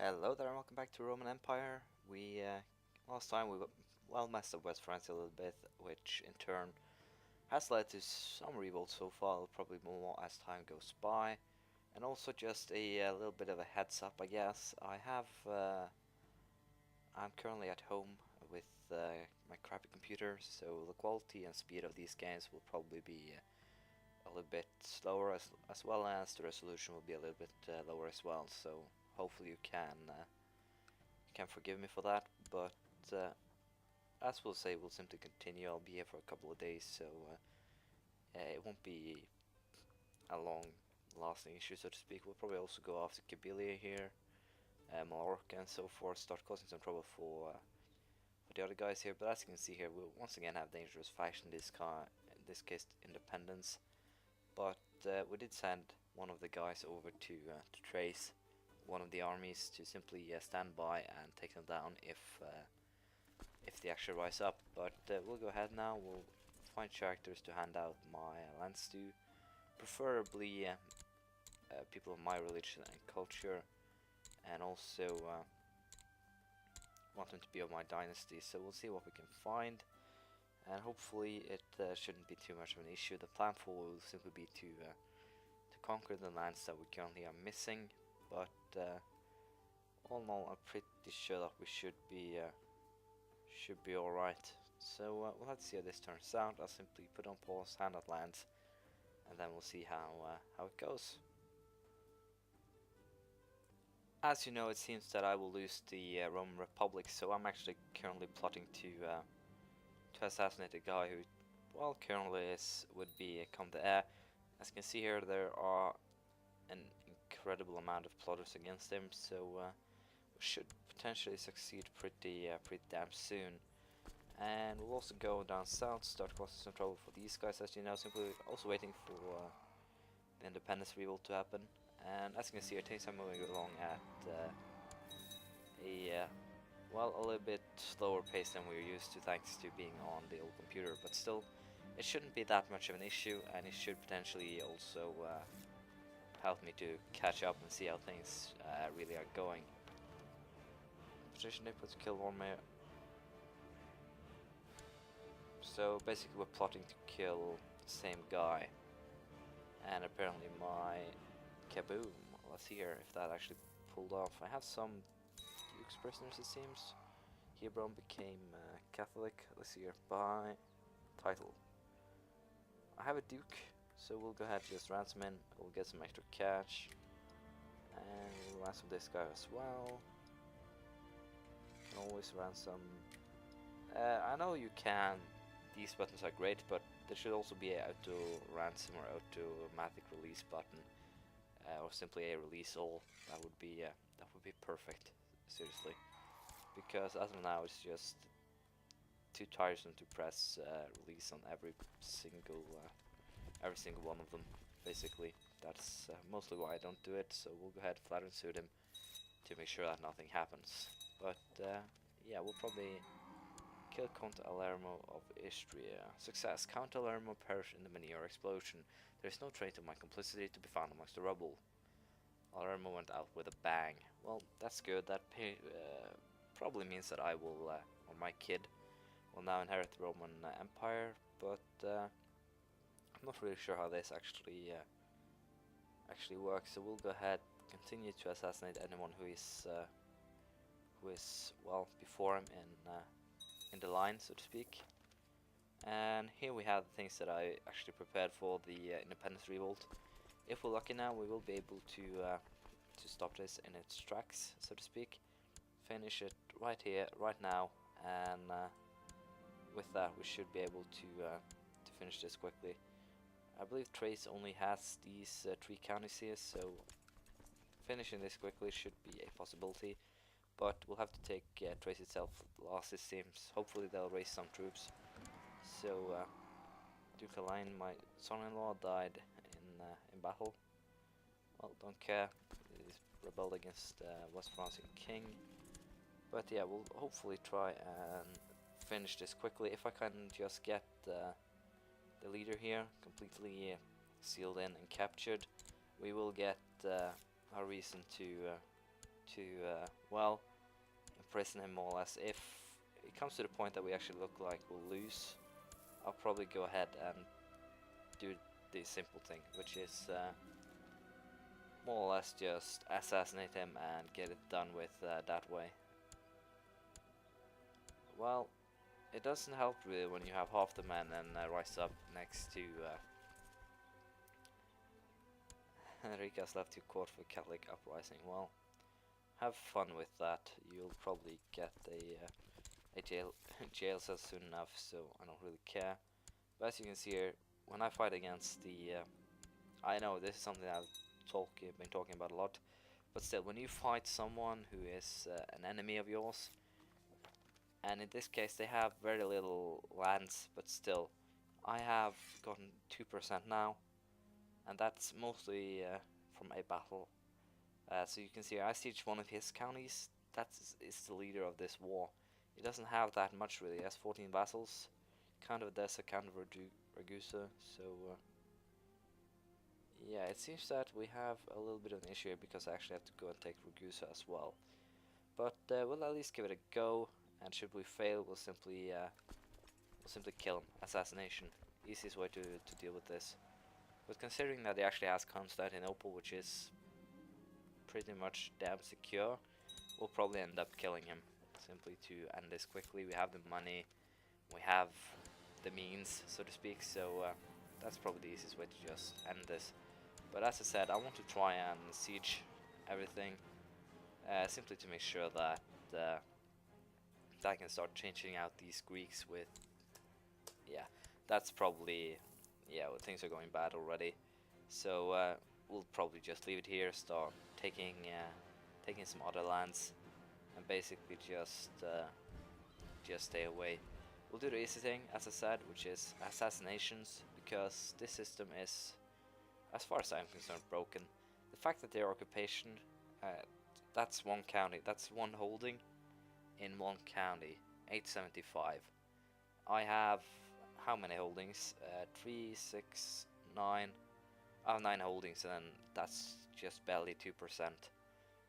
Hello there and welcome back to Roman Empire. Last time we well messed up West France a little bit, which in turn has led to some revolt so far, probably more as time goes by. And also just a little bit of a heads up, I guess. I'm currently at home with my crappy computer, so the quality and speed of these games will probably be a little bit slower, as well as the resolution will be a little bit lower as well. So hopefully you can forgive me for that, but uh, as we'll say, we'll simply continue. I'll be here for a couple of days, so it won't be a long-lasting issue, so to speak. We'll probably also go after Kabylia here, Mallorca and so forth, start causing some trouble for the other guys here. But as you can see here, we'll once again have dangerous faction. In this case, Independence. But we did send one of the guys over to trace one of the armies to simply stand by and take them down if they actually rise up. But we'll go ahead now. We'll find characters to hand out my lands to, preferably people of my religion and culture, and also want them to be of my dynasty. So we'll see what we can find, and hopefully it shouldn't be too much of an issue. The plan for will simply be to conquer the lands that we currently are missing, but all in all, I'm pretty sure that we should be alright. So we'll have to see how this turns out. I'll simply put on pause, hand out lands, and then we'll see how it goes. As you know, it seems that I will lose the Roman Republic, so I'm actually currently plotting to assassinate a guy who, well, currently would be Comte Air. As you can see here, there are an incredible amount of plotters against him, so we should potentially succeed pretty damn soon. And we'll also go down south, start causing some trouble for these guys, as you know, simply also waiting for the independence revolt to happen. And as you can see, things are moving along at a little bit slower pace than we're used to, thanks to being on the old computer, but still, it shouldn't be that much of an issue, and it should potentially also help me to catch up and see how things really are going. Position input to kill one mayor. So basically we're plotting to kill the same guy, and apparently my kaboom, let's see here if that actually pulled off. I have some Duke's prisoners, it seems. Hebron became Catholic, let's see here, by title. I have a Duke, so we'll go ahead and just ransom him. We'll get some extra cash, and we'll ransom this guy as well. Can always ransom. I know you can. These buttons are great, but there should also be an auto ransom or automatic release button, or simply a release all. That would be perfect. Seriously, because as of now it's just too tiresome to press release on every single one of them. Basically, that's mostly why I don't do it. So we'll go ahead, flatter and suit him to make sure that nothing happens. But yeah, we'll probably kill Count Alermo of Istria. Success. Count Alermo perished in the Menhir explosion. There is no trace of my complicity to be found amongst the rubble. Alermo went out with a bang. Well, that's good. That probably means that I will, or my kid, will now inherit the Roman Empire. But I'm not really sure how this actually works. So we'll go ahead, continue to assassinate anyone who is well before him in the line, so to speak. And here we have the things that I actually prepared for the independence revolt. If we're lucky now, we will be able to stop this in its tracks, so to speak. Finish it right here, right now, and with that we should be able to finish this quickly. I believe Trace only has these 3 counties here, so finishing this quickly should be a possibility. But we'll have to take Trace itself last, it seems. Hopefully they'll raise some troops. So Duke Alain, my son-in-law, died in battle. Well, don't care. He's rebelled against West Francian king. But yeah, we'll hopefully try and finish this quickly. If I can just get the leader here completely sealed in and captured, we will get our reason to to, well, imprison him more or less. If it comes to the point that we actually look like we'll lose, I'll probably go ahead and do the simple thing, which is more or less just assassinate him and get it done with that way. Well, it doesn't help really when you have half the men and rise up next to Henrika's left to court for Catholic uprising. Well, have fun with that. You'll probably get a jail cell soon enough, so I don't really care. But as you can see here, when I fight against the, I know this is something I've been talking about a lot, but still, when you fight someone who is an enemy of yours, and in this case they have very little lands, but still, I have gotten 2% now, and that's mostly from a battle. So you can see I siege one of his counties. That is the leader of this war. He doesn't have that much really. He has 14 vassals, kind of Odessa, kind of Ragusa. So yeah, it seems that we have a little bit of an issue here because I actually have to go and take Ragusa as well. But we'll at least give it a go. And should we fail, we'll simply kill him. Assassination, easiest way to deal with this. But considering that he actually has Constantinople, which is pretty much damn secure, we'll probably end up killing him, simply to end this quickly. We have the money, we have the means, so to speak, so that's probably the easiest way to just end this. But as I said, I want to try and siege everything, simply to make sure that I can start changing out these Greeks with, yeah, that's probably, yeah, well, things are going bad already. So we'll probably just leave it here, start taking some other lands, and basically just stay away. We'll do the easy thing, as I said, which is assassinations, because this system is, as far as I'm concerned, broken. The fact that their occupation, that's one county, that's one holding in one county, 875. I have how many holdings? 3, 6, 9. I have 9 holdings, and that's just barely 2%.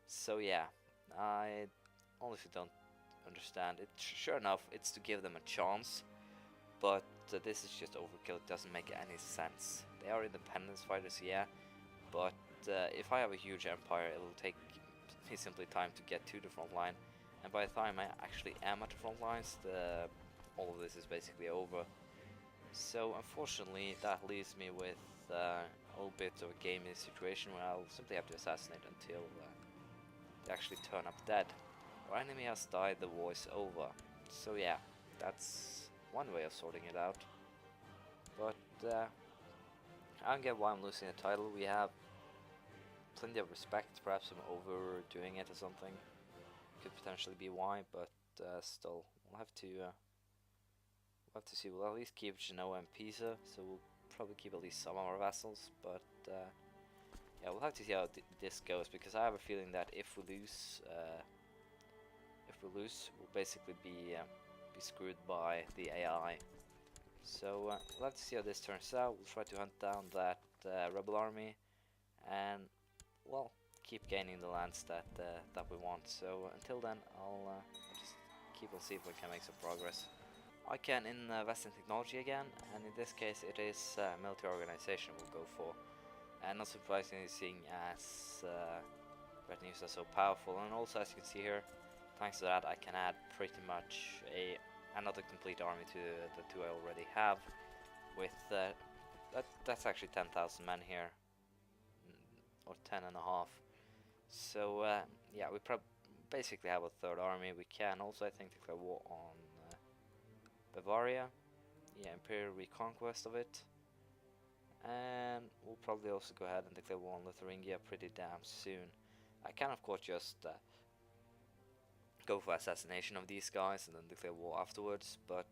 So yeah, I honestly don't understand it. Sure enough, it's to give them a chance, but this is just overkill. It doesn't make any sense. They are independence fighters, yeah, but if I have a huge empire, it'll take me simply time to get to the front line, and by the time I actually am at the front lines, all of this is basically over. So unfortunately, that leaves me with a little bit of a gaming situation where I'll simply have to assassinate until they actually turn up dead. Our enemy has died, the war is over. So yeah, that's one way of sorting it out. But I don't get why I'm losing the title. We have plenty of respect. Perhaps I'm overdoing it or something. Could potentially be why, but still, we'll have to see. We'll at least keep Genoa and Pisa, so we'll probably keep at least some of our vassals. But yeah, we'll have to see how this goes, because I have a feeling that if we lose, we'll basically be screwed by the AI. So we'll have to see how this turns out. We'll try to hunt down that rebel army, and well, keep gaining the lands that we want. So until then, I'll just keep on seeing if we can make some progress. I can invest in technology again, and in this case it is military organization we'll go for. And not surprisingly, seeing as retinues are so powerful, and also as you can see here, thanks to that I can add pretty much another complete army to the two I already have. With that's actually 10,000 men here, or 10 and a half. So yeah, we basically have a third army. We can also, I think, declare war on Bavaria, yeah, Imperial reconquest of it, and we'll probably also go ahead and declare war on Lotharingia pretty damn soon. I can of course just go for assassination of these guys and then declare war afterwards, but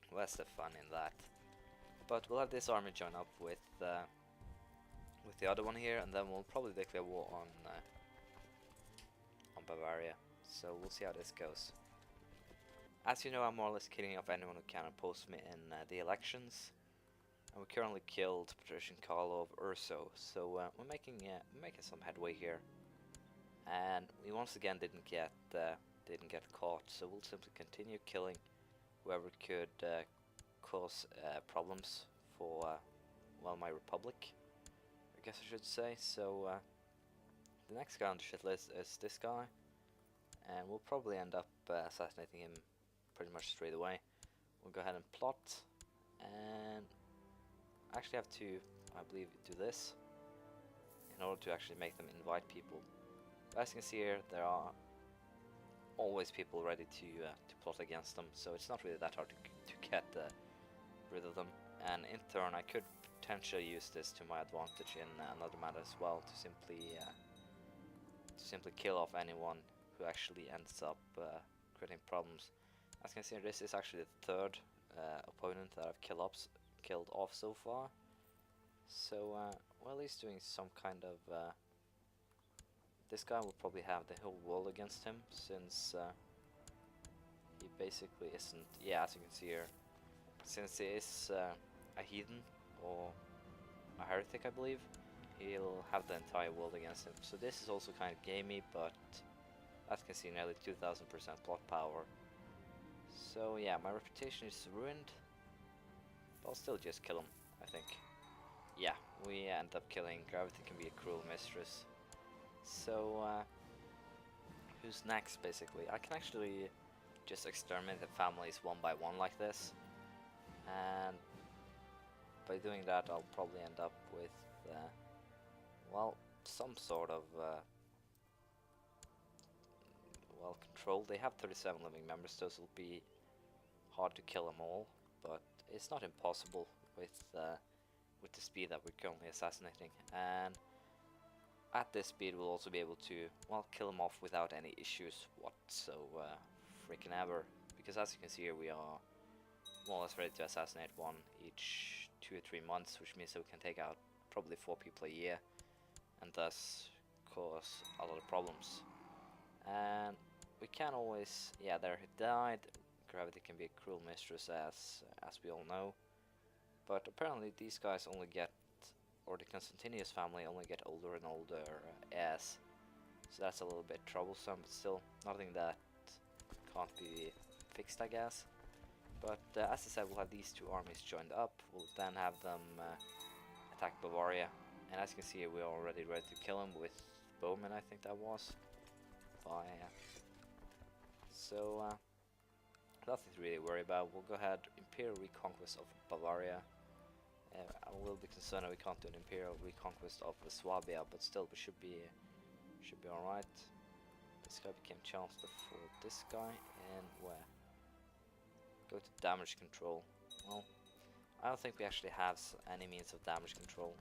where's the fun in that? But we'll have this army join up with the other one here, and then we'll probably declare war on Bavaria. So we'll see how this goes. As you know, I'm more or less killing off anyone who can oppose me in the elections, and we currently killed Patrician Carlo of Urso. So we're making some headway here. once again didn't get caught, so we'll simply continue killing whoever could cause problems for well, my republic, I guess I should say. So the next guy on the shit list is this guy, and we'll probably end up assassinating him pretty much straight away. We'll go ahead and plot, and I actually have to, I believe, do this in order to actually make them invite people. But as you can see here, there are always people ready to plot against them, so it's not really that hard to get rid of them. And in turn, I could potentially use this to my advantage in another matter as well, to simply kill off anyone who actually ends up creating problems. As you can see, this is actually the third opponent that I've killed off so far. So well, he's doing some kind of this guy will probably have the whole world against him, since he basically isn't, yeah, as you can see here, since he is a heathen or a heretic, I believe, he'll have the entire world against him. So this is also kind of gamey, but as you can see, nearly 2000% plot power. So yeah, my reputation is ruined, but I'll still just kill him, I think. Yeah, we end up killing. Gravity can be a cruel mistress. So who's next, basically? I can actually just exterminate the families one by one like this, and by doing that I'll probably end up with well, some sort of well, control. They have 37 living members, so it'll be hard to kill them all, but it's not impossible with the speed that we're currently assassinating. And at this speed we'll also be able to, well, kill them off without any issues whatsoever, freaking ever, because as you can see here, we are more or less ready to assassinate one each 2 or 3 months, which means that we can take out probably 4 people a year, and thus cause a lot of problems. And we can always, yeah, there he died. Gravity can be a cruel mistress, as we all know, but apparently these guys only get, or the Constantius family only get older and older as, so that's a little bit troublesome, but still nothing that can't be fixed, I guess. But as I said, we'll have these two armies joined up. We'll then have them attack Bavaria, and as you can see here, we're already ready to kill him with Bowman, I think that was. So nothing to really worry about. We'll go ahead, Imperial Reconquest of Bavaria. I'm a little bit concerned that we can't do an Imperial Reconquest of Swabia, but still we should be alright. This guy became Chancellor for this guy, and where? Go to damage control. Well, I don't think we actually have any means of damage control,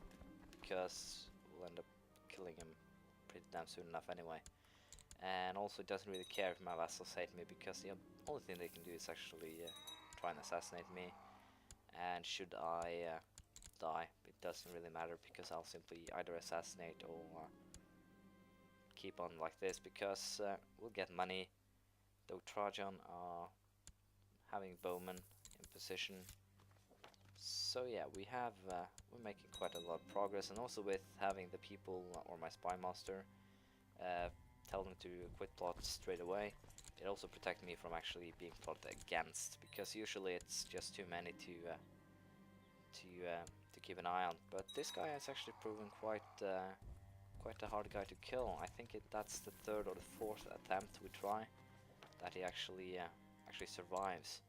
because we'll end up killing him pretty damn soon enough anyway. And also, it doesn't really care if my vassals hate me, because the only thing they can do is actually try and assassinate me. And should I die, it doesn't really matter, because I'll simply either assassinate or keep on like this, because we'll get money, though Trajan are having Bowman in position. So yeah, we're making quite a lot of progress, and also with having the people, or my spy master, tell them to quit plot straight away, it also protects me from actually being plotted against, because usually it's just too many to keep an eye on. But this guy has actually proven quite a hard guy to kill. I think that's the 3rd or the 4th attempt we try that he actually survives.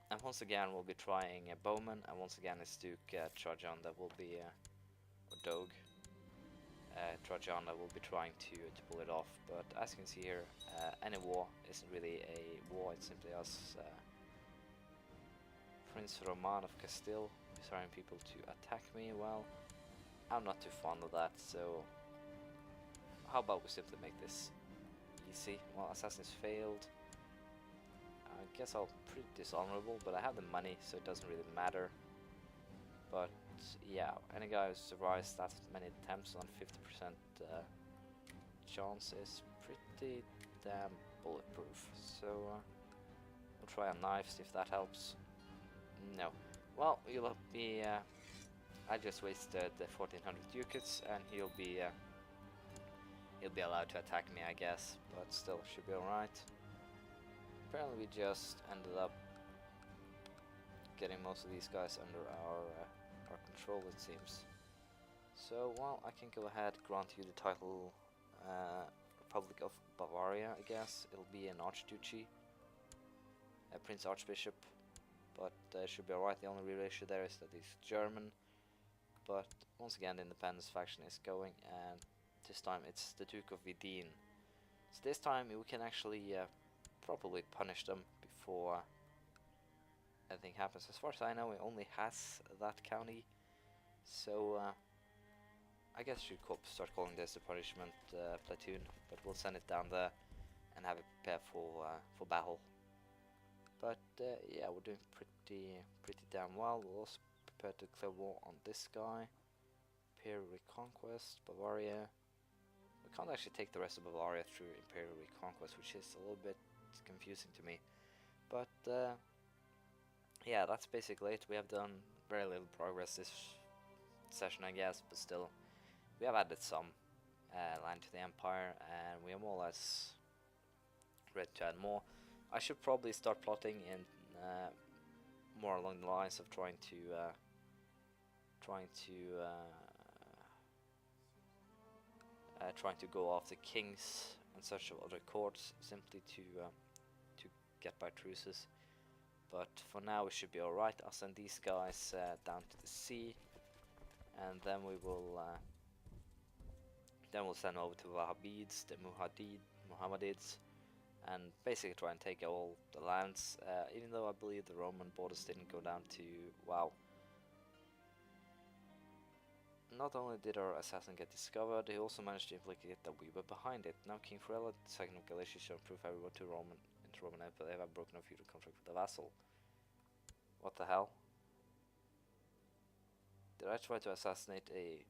And once again we'll be trying Bowman, and once again it's Duke Trajan that will be, or Doge Trajan that will be trying to pull it off. But as you can see here, any war isn't really a war, it's simply us, Prince Roman of Castile, desiring people to attack me. Well, I'm not too fond of that, so how about we simply make this easy? Well, Assassins failed. I guess I'll pretty dishonorable, but I have the money, so it doesn't really matter. But yeah, any guy who survives that many attempts on 50% chance is pretty damn bulletproof. So we'll try a knife, see if that helps. No. Well, you'll be. I just wasted the 1400 ducats, and he'll be he'll be allowed to attack me, I guess, but still should be alright. Apparently we just ended up getting most of these guys under our control, it seems. So, well, I can go ahead, grant you the title Republic of Bavaria, I guess. It'll be an archduchy, a Prince Archbishop, but it should be alright. The only real issue there is that he's German, but once again the independence faction is going, and this time it's the Duke of Vidin. So this time we can actually properly punish them before anything happens. As far as I know, he only has that county, so I guess you should start calling this the punishment platoon, but we'll send it down there and have it prepared for battle. But yeah, we're doing pretty damn well. We'll also prepare to declare war on this guy. Imperial Reconquest, Bavaria. We can't actually take the rest of Bavaria through Imperial Reconquest, which is a little bit confusing to me. But yeah, that's basically it. We have done very little progress this session, I guess, but still, we have added some land to the Empire, and we are more or less ready to add more. I should probably start plotting in more along the lines of trying to go after kings and such of other courts, simply to get by truces. But for now we should be alright. I'll send these guys down to the sea, and then we'll send over to the Wahhabids, the Muhammadids, and basically try and take all the lands, even though I believe the Roman borders didn't go down to, wow. Not only did our assassin get discovered, he also managed to implicate that we were behind it. Now King Ferella, II of Galicia, shall prove everyone into Roman Empire they have broken a feudal contract with the vassal. What the hell? Did I try to assassinate a...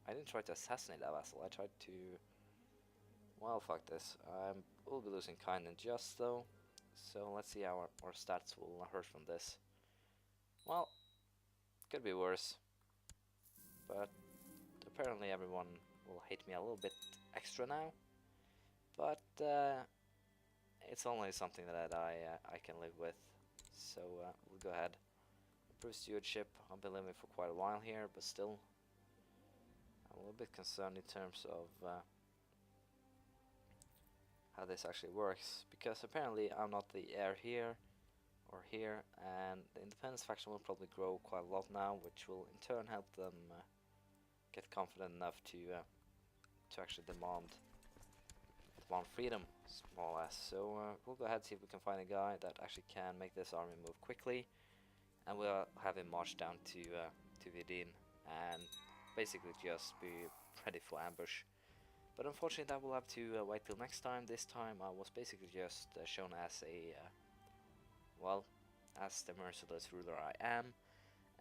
I didn't try to assassinate a vassal, I tried to... Well, fuck this. We'll be losing kind and just, though. So let's see how our stats will hurt from this. Well, could be worse. But apparently everyone will hate me a little bit extra now. But it's only something that I can live with. So we'll go ahead. Improve stewardship. I've been living for quite a while here, but still I'm a little bit concerned in terms of how this actually works, because apparently I'm not the heir here or here, and the independence faction will probably grow quite a lot now, which will in turn help them get confident enough to actually demand freedom, more or less. So we'll go ahead and see if we can find a guy that actually can make this army move quickly, and we'll have him march down to Vidin and basically just be ready for ambush. But unfortunately that will have to wait till next time. This time I was basically just shown as a, well, as the merciless ruler I am,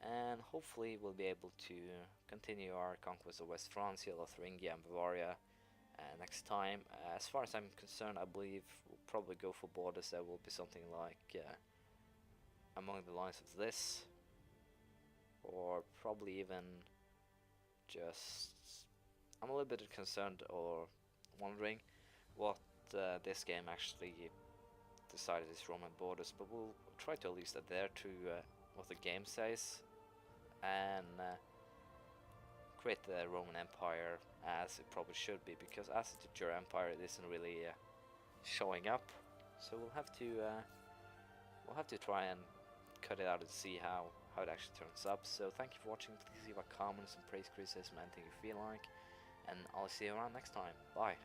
and hopefully we'll be able to continue our conquest of West Francia, Lotharingia and Bavaria next time. As far as I'm concerned, I believe we'll probably go for borders that will be something like among the lines of this, or probably even just... I'm a little bit concerned or wondering what this game actually decided is Roman borders, but we'll try to at least adhere to what the game says and create the Roman Empire as it probably should be, because as a Titular Empire it isn't really showing up. So we'll have to try and cut it out and see how it actually turns up. So thank you for watching. Please leave a comment, some praise, criticism, anything you feel like, and I'll see you around next time. Bye.